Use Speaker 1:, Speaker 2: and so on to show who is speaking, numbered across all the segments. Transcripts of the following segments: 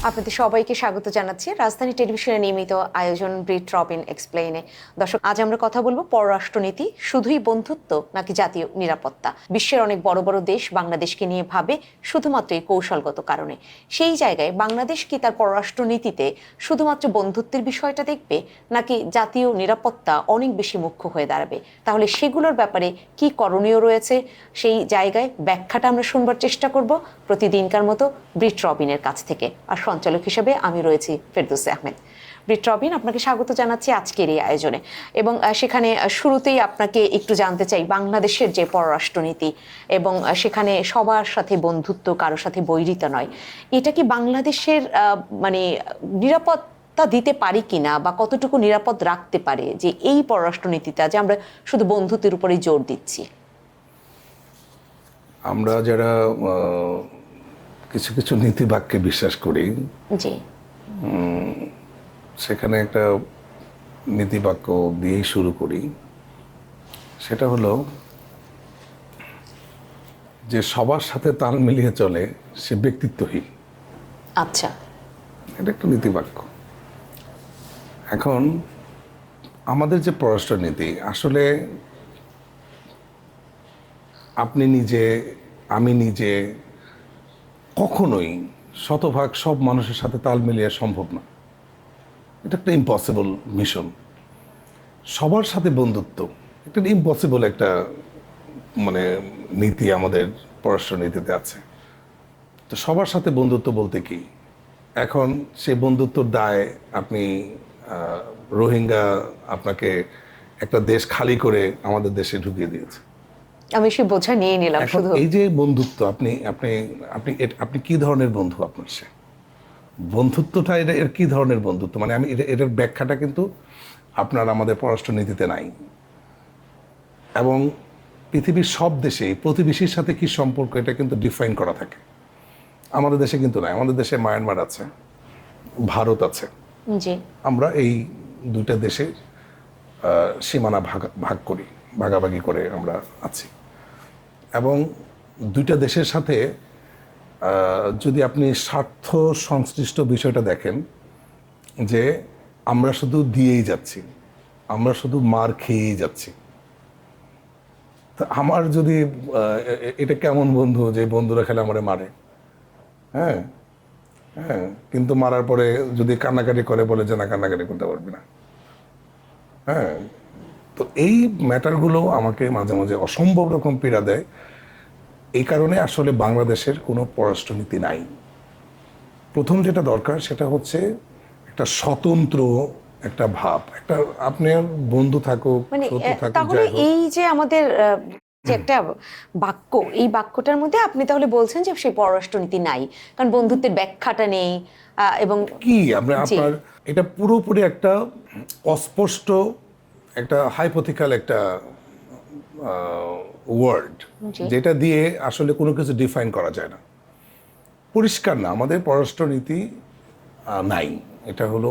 Speaker 1: আপনাদের সবাইকে স্বাগত জানাচ্ছি রাজধানী টেলিভিশনে নিয়মিত আয়োজন ব্রিট রবিন এক্সপ্লেইনে। দর্শক, আজ আমরা কথা বলবো পররাষ্ট্রনীতি শুধুই বন্ধুত্ব নাকি জাতীয় নিরাপত্তা। বিশ্বের অনেক বড় বড় দেশ বাংলাদেশকে নিয়ে ভাবে শুধুমাত্র এই কৌশলগত কারণে। সেই জায়গায় বাংলাদেশ কি তার পররাষ্ট্রনীতিতে শুধুমাত্র বন্ধুত্বের বিষয়টা দেখবে নাকি জাতীয় নিরাপত্তা অনেক বেশি মুখ্য হয়ে দাঁড়াবে? তাহলে সেগুলোর ব্যাপারে কি করণীয় রয়েছে সেই জায়গায় ব্যাখ্যাটা আমরা শুনবার চেষ্টা করব প্রতিদিনকার মতো ব্রিট রবিনের কাছ থেকে। আর সঞ্চালক হিসেবে আমি রয়েছি ফেরদৌসী আহমেদ। ব্রিট রবিন, আপনাকে স্বাগত জানাচ্ছি আজকের এই আয়োজনে। এবং সেখানে শুরুতেই আপনাকে একটু জানতে চাই বাংলাদেশের যে পররাষ্ট্রনীতি এবং সেখানে সবার সাথে বন্ধুত্ব, কারোর সাথে বৈরিতা নয়, এটা কি বাংলাদেশের মানে নিরাপত্তা দিতে পারি কিনা বা কতটুকু নিরাপদ রাখতে পারে যে এই পররাষ্ট্রনীতিটা যে আমরা শুধু বন্ধুত্বের উপরেই জোর দিচ্ছি?
Speaker 2: আমরা যারা কিছু কিছু নীতি বাক্যে বিশ্বাস করি,
Speaker 1: জি,
Speaker 2: সেখানে একটা নীতি বাক্য দিয়েই শুরু করি। সেটা হলো যে সবার সাথে তাল মিলিয়ে চলে সে ব্যক্তিত্বহীন।
Speaker 1: আচ্ছা,
Speaker 2: এটা একটা নীতি বাক্য। এখন আমাদের যে পররাষ্ট্রনীতি, আসলে আপনি নিজে, আমি নিজে কখনোই শতভাগ সব মানুষের সাথে তাল মিলিয়ে সম্ভব না। এটা একটা ইম্পসিবল মিশন। সবার সাথে বন্ধুত্ব একটা ইম্পসিবল একটা মানে নীতি আমাদের পররাষ্ট্রনীতিতে আছে। তো সবার সাথে বন্ধুত্ব বলতে কি, এখন সেই বন্ধুত্বর দায় আপনি রোহিঙ্গা আপনাকে একটা দেশ খালি করে আমাদের দেশে ঢুকিয়ে দিয়েছে।
Speaker 1: আমি সে বোঝা নিয়ে নিলাম।
Speaker 2: এখন
Speaker 1: শুধু
Speaker 2: এই যে বন্ধুত্ব, আপনি আপনি আপনি আপনি কি ধরনের বন্ধু আপনার সে বন্ধুত্বটা, এটা এর কি ধরনের বন্ধুত্ব, মানে আমি এটার ব্যাখ্যাটা কিন্তু আপনার আমাদের পররাষ্ট্রনীতিতে নাই। এবং পৃথিবীর সব দেশেই প্রতিবেশীর সাথে কি সম্পর্ক এটা কিন্তু ডিফাইন করা থাকে। আমাদের দেশে কিন্তু নাই। আমাদের দেশে মায়ানমার আছে, ভারত আছে।
Speaker 1: জি,
Speaker 2: আমরা এই দুইটা দেশের সীমানা ভাগ করি, ভাগাভাগি করে আমরা আছি। এবং দুইটা দেশের সাথে যদি আপনি স্বার্থ সংশ্লিষ্ট বিষয়টা দেখেন, যে আমরা শুধু দিয়েই যাচ্ছি, আমরা শুধু মার খেয়েই যাচ্ছি। তা আমার যদি এটা কেমন বন্ধু যে বন্ধুরা খেলে আমারে মারে, হ্যাঁ হ্যাঁ, কিন্তু মারার পরে যদি কান্নাকাটি করে বলে যে না, কান্নাকাটি করতে পারবি না। হ্যাঁ, তো এই ম্যাটারগুলো আমাকে মাঝে মাঝে অসম্ভব রকম পীড়া দেয়। এই কারণে আসলে বাংলাদেশের কোনো পররাষ্ট্রনীতি নাই। প্রথম যেটা দরকার সেটা হচ্ছে একটা স্বতন্ত্র একটা ভাব, একটা আপনার বন্ধু থাকুক,
Speaker 1: মানে
Speaker 2: শত্রু থাকুক,
Speaker 1: তাহলে
Speaker 2: যাই হোক।
Speaker 1: এই যে আমাদের যে একটা বাক্য, এই বাক্যটার মধ্যে আপনি তাহলে বলছেন যে সেই পররাষ্ট্রনীতি নাই, কারণ বন্ধুত্বের ব্যাখ্যাটা নেই। এবং
Speaker 2: কি আমরা
Speaker 1: জি,
Speaker 2: আপনার এটা পুরোপুরি একটা অস্পষ্ট একটা হাইপোথিক্যাল একটা ওয়ার্ড,
Speaker 1: জি,
Speaker 2: যেটা দিয়ে আসলে কোনো কিছু ডিফাইন করা যায় না, পরিষ্কার না। আমাদের পররাষ্ট্রনীতি নাই। এটা হলো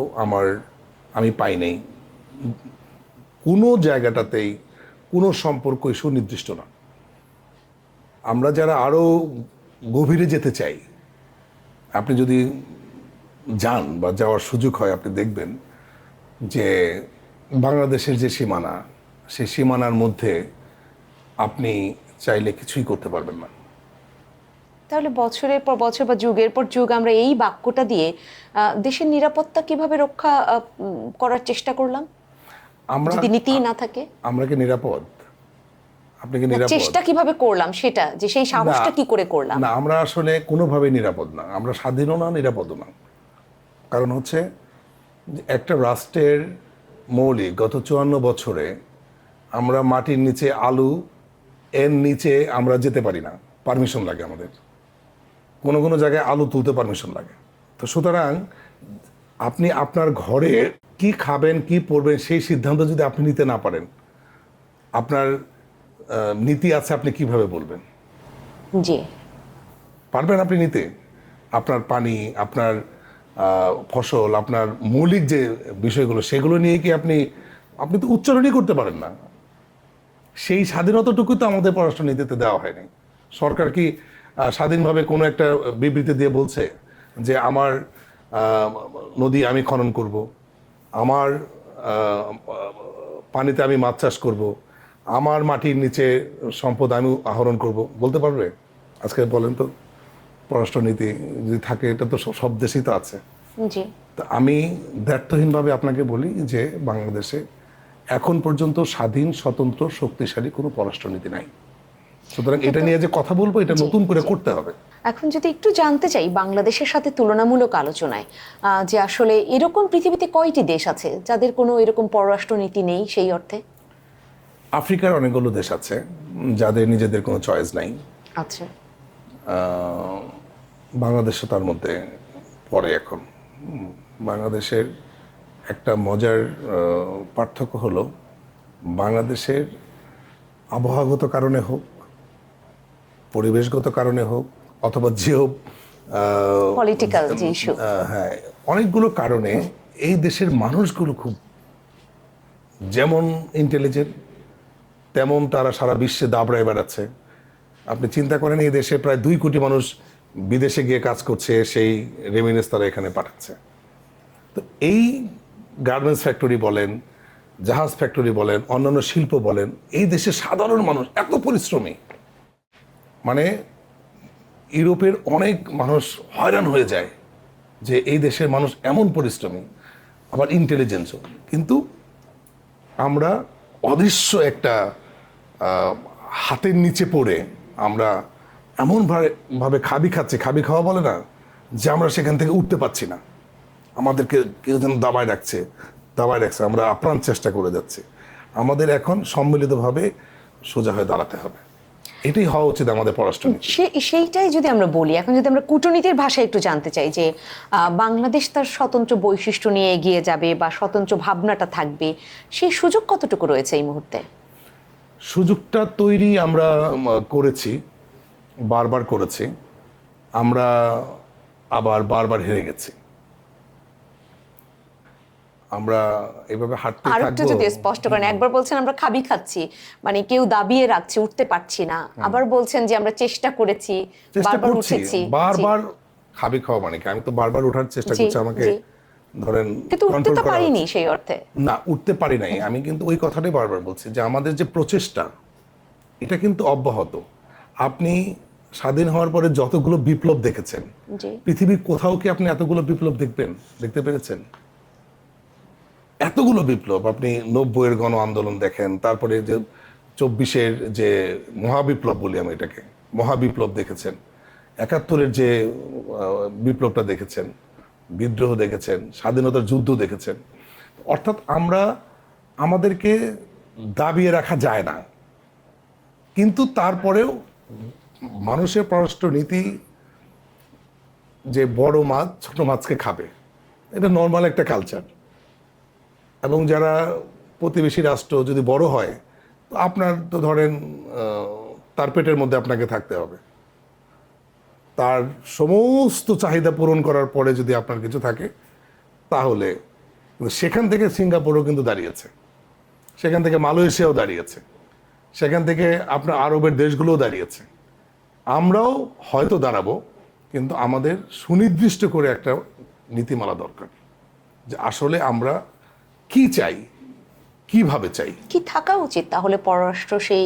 Speaker 2: আমি পাই নাই কোনো জায়গাটাতেই। কোনো সম্পর্কই সুনির্দিষ্ট না। আমরা যারা আরও গভীরে যেতে চাই, আপনি যদি যান বা যাওয়ার সুযোগ হয়, আপনি দেখবেন যে বাংলাদেশের যে সীমানা, সেই সীমানার মধ্যে আপনি চাইলে কিছুই করতে পারবেন না।
Speaker 1: তাহলে বছরের পর বছর বা যুগের পর যুগ আমরা এই বাক্যটা দিয়ে দেশের নিরাপত্তা কিভাবে রক্ষা করার চেষ্টা করলাম
Speaker 2: আমরা
Speaker 1: যদি নীতি না থাকে?
Speaker 2: আমরা কি নিরাপদ? আপনি কি
Speaker 1: না,
Speaker 2: নিরাপদ?
Speaker 1: চেষ্টা কিভাবে করলাম সেটা, যে সেই সাহসটা
Speaker 2: না,
Speaker 1: কি করে করলাম?
Speaker 2: না, আমরা আসলে কোনোভাবেই নিরাপদ না। আমরা স্বাধীনও না, নিরাপদও না। কারণ হচ্ছে যে একটা রাষ্ট্রের মৌলিক গত 54 বছরে আমরা মাটির নিচে আলু এর নিচে আমরা যেতে পারি না, পারমিশন লাগে আমাদের। কোনো কোনো জায়গায় আলু তুলতে পারমিশন লাগে। তো সুতরাং আপনি আপনার ঘরে কি খাবেন, কি পরবেন, সেই সিদ্ধান্ত যদি আপনি নিতে না পারেন, আপনার নীতি আছে আপনি কিভাবে বলবেন?
Speaker 1: জি,
Speaker 2: পারবেন আপনি নিতে? আপনার পানি, আপনার ফসল, আপনার মৌলিক যে বিষয়গুলো, সেগুলো নিয়ে কি আপনি তো উচ্চারণই করতে পারেন না। সেই স্বাধীনতাটুকু তো আমাদের পররাষ্ট্রনীতিতে দেওয়া হয়নি। সরকার কি স্বাধীনভাবে কোনো একটা বিবৃতি দিয়ে বলছে যে আমার নদী আমি খনন করব, আমার পানিতে আমি মাছ চাষ করব, আমার মাটির নিচে সম্পদ আমি আহরণ করব, বলতে পারবে? আজকে বলেন তো, পররাষ্ট্রনীতি যদি থাকে, এটা তো সব দেশেই তো আছে।
Speaker 1: জি।
Speaker 2: তা আমি দ্ব্যর্থহীনভাবে আপনাকে বলি যে বাংলাদেশে এখন পর্যন্ত স্বাধীন, স্বতন্ত্র, শক্তিশালী কোনো পররাষ্ট্রনীতি নাই। সুতরাং এটা নিয়ে যে কথা বলবো, এটা নতুন করে করতে হবে।
Speaker 1: এখন যদি একটু জানতে চাই বাংলাদেশের সাথে তুলনামূলক আলোচনায়, যে আসলে এরকম পৃথিবীতে কয়টি দেশ আছে যাদের কোনো এরকম পররাষ্ট্রনীতি নেই সেই অর্থে?
Speaker 2: আফ্রিকার অনেকগুলো দেশ আছে যাদের নিজেদের কোনো চয়েস নাই।
Speaker 1: আচ্ছা।
Speaker 2: বাংলাদেশও তার মধ্যে পড়ে এখন। বাংলাদেশের একটা মজার পার্থক্য হলো, বাংলাদেশের আবহাওয়াগত কারণে হোক, পরিবেশগত কারণে হোক, অথবা জিও
Speaker 1: পলিটিক্যাল যে ইস্যু,
Speaker 2: হ্যাঁ, অনেকগুলো কারণে এই দেশের মানুষগুলো খুব যেমন ইন্টেলিজেন্ট, তেমন তারা সারা বিশ্বে দাবড়ায় বেড়াচ্ছে। আপনি চিন্তা করেন, এই দেশে প্রায় 2 কোটি মানুষ বিদেশে গিয়ে কাজ করছে, সেই রেমিনেন্স তারা এখানে পাঠাচ্ছে। তো এই গার্মেন্টস ফ্যাক্টরি বলেন, জাহাজ ফ্যাক্টরি বলেন, অন্যান্য শিল্প বলেন, এই দেশের সাধারণ মানুষ এত পরিশ্রমী, মানে ইউরোপের অনেক মানুষ হয়রান হয়ে যায় যে এই দেশের মানুষ এমন পরিশ্রমী, আবার ইন্টেলিজেন্সও। কিন্তু আমরা অদৃশ্য একটা হাতের নিচে পড়ে আমরা এমনভাবে খাবি খাওয়া বলে না, যে আমরা সেখান থেকে উঠতে পারছি না। আমাদেরকে কেউ যেন দাবায় রাখছে। আমরা আপ্রাণ চেষ্টা করে যাচ্ছি। আমাদের এখন সম্মিলিতভাবে সোজা হয়ে দাঁড়াতে হবে। এটাই হওয়া উচিত আমাদের পররাষ্ট্রনীতি।
Speaker 1: সেইটাই যদি আমরা বলি, এখন যদি আমরা কূটনীতির ভাষায় একটু জানতে চাই যে বাংলাদেশ তার স্বতন্ত্র বৈশিষ্ট্য নিয়ে এগিয়ে যাবে বা স্বতন্ত্র ভাবনাটা থাকবে, সেই সুযোগ কতটুকু রয়েছে এই মুহূর্তে?
Speaker 2: সুযোগটা তৈরি আমরা করেছি, বারবার করেছি, আমরা আবার বারবার হেরে গেছি। আমরা এভাবে হাঁটতে
Speaker 1: আর একটু
Speaker 2: থাকবো।
Speaker 1: যদি স্পষ্ট করেন, একবার বলছেন আমরা খাবি খাচ্ছি, মানে কেউ দাবিয়ে রাখছে, উঠতে পারছি না, আবার বলছেন যে আমরা চেষ্টা করেছি, বারবার উঠেছি।
Speaker 2: বারবার খাবি খাওয়া মানে কি? আমি তো বারবার ওঠার চেষ্টা
Speaker 1: জি,
Speaker 2: করছি, আমাকে
Speaker 1: জি।
Speaker 2: ধরেন
Speaker 1: কিন্তু উঠতে
Speaker 2: কন্ট্রোল
Speaker 1: তো
Speaker 2: করা
Speaker 1: পারিনি
Speaker 2: হচ্ছে।
Speaker 1: সেই অর্থে।
Speaker 2: না, উঠতে পারি নাই। আমি কিন্তু ওই কথাটাই বারবার বলছি যে আমাদের যে প্রচেষ্টা, এটা কিন্তু অব্যাহত। আপনি স্বাধীন হওয়ার পরে যতগুলো বিপ্লব দেখেছেন,
Speaker 1: জি।
Speaker 2: পৃথিবীর কোথাও কি আপনি এতগুলো বিপ্লব দেখতে পেরেছেন? এতগুলো বিপ্লব, আপনি 90-এর গণ আন্দোলন দেখেন, তারপরে যে 24-এর যে মহাবিপ্লব বলি আমি এটাকে, মহাবিপ্লব দেখেছেন, 71-এর যে বিপ্লবটা দেখেছেন, বিদ্রোহ দেখেছেন, স্বাধীনতার যুদ্ধ দেখেছেন। অর্থাৎ আমাদেরকে দাবিয়ে রাখা যায় না। কিন্তু তারপরেও মানুষের পররাষ্ট্রনীতি যে বড় মাছ ছোট মাছকে খাবে, এটা নর্মাল একটা কালচার। এবং যারা প্রতিবেশী রাষ্ট্র যদি বড় হয়, তো আপনার তো ধরেন তার পেটের মধ্যে আপনাকে থাকতে হবে। তার সমস্ত চাহিদা পূরণ করার পরে যদি আপনার কিছু থাকে, তাহলে সেখান থেকে সিঙ্গাপুরও কিন্তু দাঁড়িয়েছে, সেখান থেকে মালয়েশিয়াও দাঁড়িয়েছে, সেখান থেকে আপনার আরবের দেশগুলোও দাঁড়িয়েছে। আমরাও হয়তো দাঁড়াবো, কিন্তু আমাদের সুনির্দিষ্ট করে একটা নীতিমালা দরকার, যে আসলে আমরা কি চাই, কিভাবে চাই।
Speaker 1: কি থাকা উচিত তাহলে পররাষ্ট্র সেই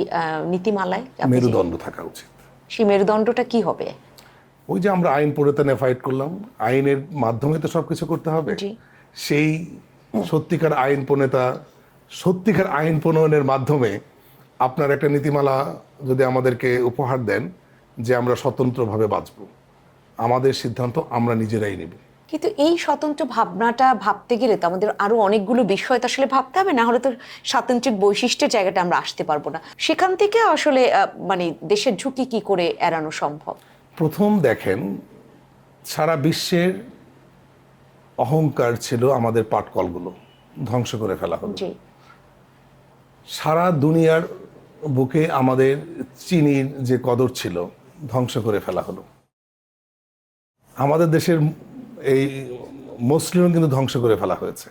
Speaker 1: নীতিমালায়?
Speaker 2: মেরুদণ্ড থাকা উচিত।
Speaker 1: সেই মেরুদণ্ডটা কি হবে?
Speaker 2: ওই যে আমরা আইন প্রণেতা ফাইট করলাম, আইনের মাধ্যমে তো সবকিছু করতে হবে।
Speaker 1: জি।
Speaker 2: সেই সত্যিকার আইন প্রণয়নের মাধ্যমে আপনার একটা নীতিমালা যদি আমাদেরকে উপহার দেন, যে আমরা স্বতন্ত্রভাবে বাঁচব, আমাদের সিদ্ধান্ত আমরা নিজেরাই নেব।
Speaker 1: কিন্তু এই স্বতন্ত্র ভাবনাটা ভাবতে গেলে তো আমাদের আরো অনেকগুলো বিষয় তো আসলে ভাবতে হবে, না হলে তো স্বাতন্ত্রিক বৈশিষ্ট্যের জায়গাটা আমরা আসতে পারবো না। সেখান থেকে আসলে মানে দেশের ঝুঁকি কি করে এড়ানো সম্ভব?
Speaker 2: প্রথম দেখেন, সারা বিশ্বের অহংকার ছিল আমাদের পাটকলগুলো ধ্বংস করে ফেলা হলো।
Speaker 1: জি।
Speaker 2: সারা দুনিয়ার বুকে আমাদের চিনির যে কদর ছিল, ধ্বংস করে ফেলা হলো। আমাদের দেশের এই মসলিনও কিন্তু ধ্বংস করে ফেলা হয়েছে।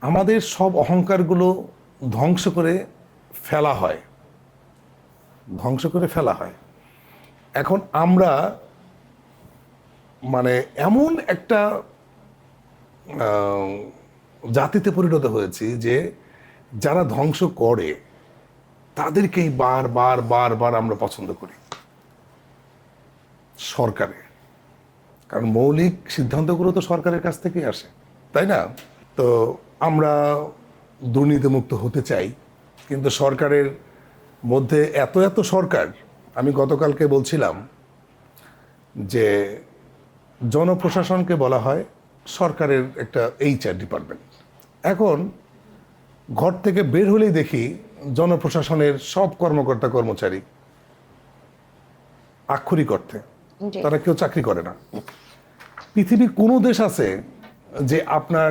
Speaker 2: আমাদের সব অহংকারগুলো ধ্বংস করে ফেলা হয়। এখন আমরা মানে এমন একটা জাতিতে পরিণত হয়েছি যে যারা ধ্বংস করে তাদেরকেই বার আমরা পছন্দ করি সরকারে, কারণ মৌলিক সিদ্ধান্তগুলো তো সরকারের কাছ থেকেই আসে, তাই না? তো আমরা দুর্নীতিমুক্ত হতে চাই, কিন্তু সরকারের মধ্যে এত সরকার, আমি গতকালকে বলছিলাম যে জনপ্রশাসনকে বলা হয় সরকারের একটা HR ডিপার্টমেন্ট। এখন ঘর থেকে বের হলেই দেখি জনপ্রশাসনের সব কর্মকর্তা কর্মচারী আক্ষরিক অর্থে
Speaker 1: জি।
Speaker 2: তারা কেউ চাকরি করে না। পৃথিবীর কোনো দেশ আছে যে আপনার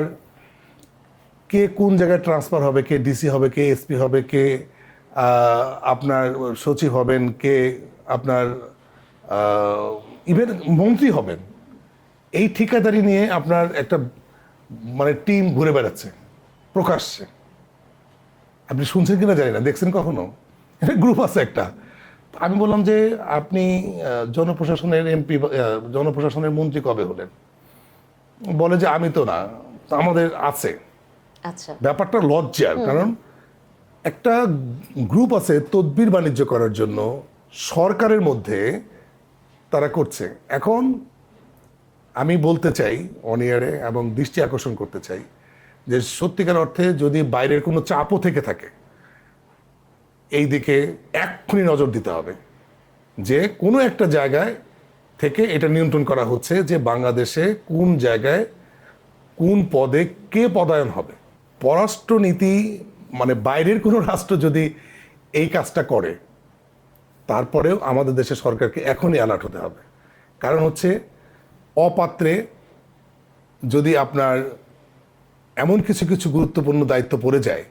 Speaker 2: কে কোন জায়গায় ট্রান্সফার হবে, কে DC হবে, কে SP হবে, কে আপনার সচিব হবেন, কে আপনার ইভেন মন্ত্রী হবেন, এই ঠিকাদারি নিয়ে আপনার একটা মানে টিম ঘুরে বেড়াচ্ছে প্রকাশ্যে? আপনি শুনছেন কিনা জানি না, দেখছেন কখনো? এটা গ্রুপ আছে একটা। আমি বললাম যে আপনি জনপ্রশাসনের MP, জনপ্রশাসনের মন্ত্রী কবে হলেন? বলে যে আমি তো না, আমাদের আছে।
Speaker 1: আচ্ছা,
Speaker 2: ব্যাপারটা লজ্জার, কারণ একটা গ্রুপ আছে তদবির বাণিজ্য করার জন্য সরকারের মধ্যে, তারা করছে। এখন আমি বলতে চাই অনিয়ারে এবং দৃষ্টি আকর্ষণ করতে চাই যে সত্যিকার অর্থে যদি বাইরের কোনো চাপও থেকে থাকে, এই দিকে এক্ষুনি নজর দিতে হবে যে কোনো একটা জায়গায় থেকে এটা নিয়ন্ত্রণ করা হচ্ছে যে বাংলাদেশে কোন জায়গায় কোন পদে কে পদায়ন হবে। পররাষ্ট্রনীতি মানে বাইরের কোনো রাষ্ট্র যদি এই কাজটা করে, তারপরেও আমাদের দেশের সরকারকে এখনই অ্যালার্ট হতে হবে। কারণ হচ্ছে অপাত্রে যদি আপনার এমন কিছু গুরুত্বপূর্ণ দায়িত্ব পড়ে যায়,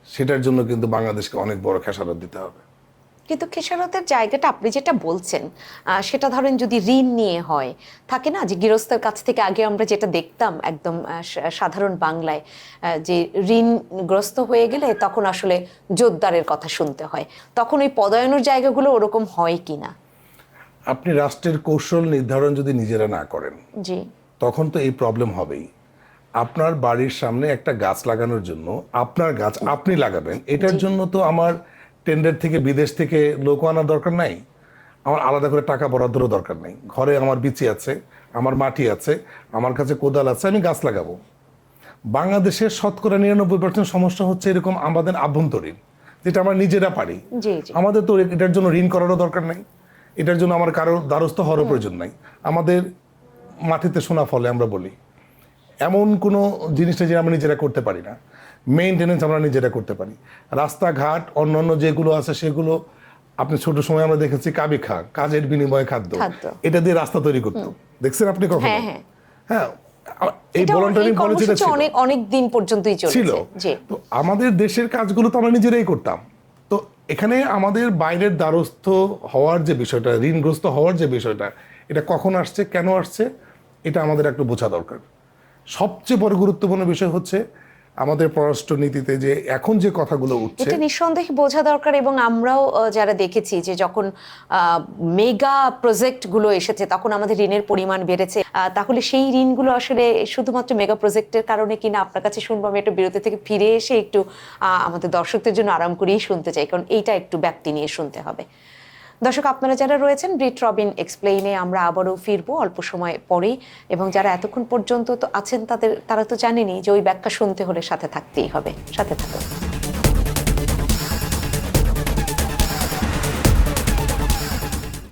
Speaker 2: সেটার জন্য কিন্তু বাংলাদেশকে অনেক বড় খেসারত দিতে হবে।
Speaker 1: কিন্তু খেসারতের জায়গাটা আপনি যেটা বলছেন সেটা ধরেন যদি ঋণ নিয়ে হয়, থাকে না যে গৃহস্থের কাছ থেকে আগে আমরা যেটা দেখতাম একদম সাধারণ বাংলায়, যে ঋণগ্রস্ত হয়ে গেলে তখন আসলে জোরদারের কথা শুনতে হয়, তখন ওই পদায়নের জায়গাগুলো ওরকম হয় কিনা?
Speaker 2: আপনি রাষ্ট্রের কৌশল নির্ধারণ যদি নিজেরা না করেন,
Speaker 1: জি,
Speaker 2: তখন তো এই প্রবলেম হবেই। আপনার বাড়ির সামনে একটা গাছ লাগানোর জন্য আপনার গাছ আপনি লাগাবেন, এটার জন্য তো আমার টেন্ডার থেকে বিদেশ থেকে লোক আনার দরকার নাই, আমার আলাদা করে টাকা বরাদ্দেরও দরকার নাই। ঘরে আমার বিচি আছে, আমার মাটি আছে, আমার কাছে কোদাল আছে, আমি গাছ লাগাবো। বাংলাদেশের শতকরা 99% সমস্যা হচ্ছে এরকম আমাদের আভ্যন্তরীণ, যেটা আমরা নিজেরা পারি।
Speaker 1: জি, জি।
Speaker 2: আমাদের তো এটার জন্য ঋণ করারও দরকার নাই, এটার জন্য আমার কারোর দ্বারস্থ হওয়ারও প্রয়োজন নাই। আমাদের মাটিতে সোনা ফলে আমরা বলি, এমন কোনো জিনিসটা যে আমরা নিজেরা করতে পারি না। মেইনটেনেন্স আমরা নিজেরা করতে পারি। রাস্তাঘাট অন্যান্য যেগুলো আছে সেগুলো আপনি ছোট সময় আমরা দেখেছি কাবি খা, কাজের বিনিময়ে খাদ্য, এটা দিয়ে রাস্তা তৈরি করতো। দেখছেন আপনি কখনো?
Speaker 1: হ্যাঁ, হ্যাঁ।
Speaker 2: হ্যাঁ, এই ভলান্টারি পলিসিটা ছিল,
Speaker 1: অনেক দিন পর্যন্তই
Speaker 2: ছিল।
Speaker 1: চলেছে। জি।
Speaker 2: তো আমাদের দেশের কাজগুলো তো আমরা নিজেরাই করতাম। তো এখানে আমাদের বাইরের দ্বারস্থ হওয়ার যে বিষয়টা, ঋণগ্রস্ত হওয়ার যে বিষয়টা, এটা কখন আসছে, কেন আসছে, এটা আমাদের একটু বোঝা দরকার। সবচেয়ে বড় গুরুত্বপূর্ণ বিষয় হচ্ছে আমাদের পররাষ্ট্র নীতিতে যে এখন যে কথাগুলো উঠছে,
Speaker 1: এটা নিঃসন্দেহে বোঝা দরকার। এবং আমরাও যারা দেখেছি যে যখন মেগা প্রজেক্ট গুলো এসেছে তখন আমাদের ঋণের পরিমাণ বেড়েছে। তাহলে সেই ঋণগুলো আসলে শুধুমাত্র মেগা প্রজেক্টের কারণে কিনা, আপনার কাছে শুনবো। আমি একটু বিরতি থেকে ফিরে এসে একটু আমাদের দর্শকদের জন্য আরাম করেই শুনতে চাই, কারণ এইটা একটু ব্যাপ্তি নিয়ে শুনতে হবে। দর্শক, আপনারা যারা রয়েছেন ব্রিট রবিন এক্সপ্লেইনে, আমরা আবারও ফিরবো অল্প সময় পরেই। এবং যারা এতক্ষণ পর্যন্ত তো আছেন তারা তো জানেনই যে ওই ব্যাখ্যা শুনতে হলে সাথে থাকতেই হবে। সাথে থাকুন।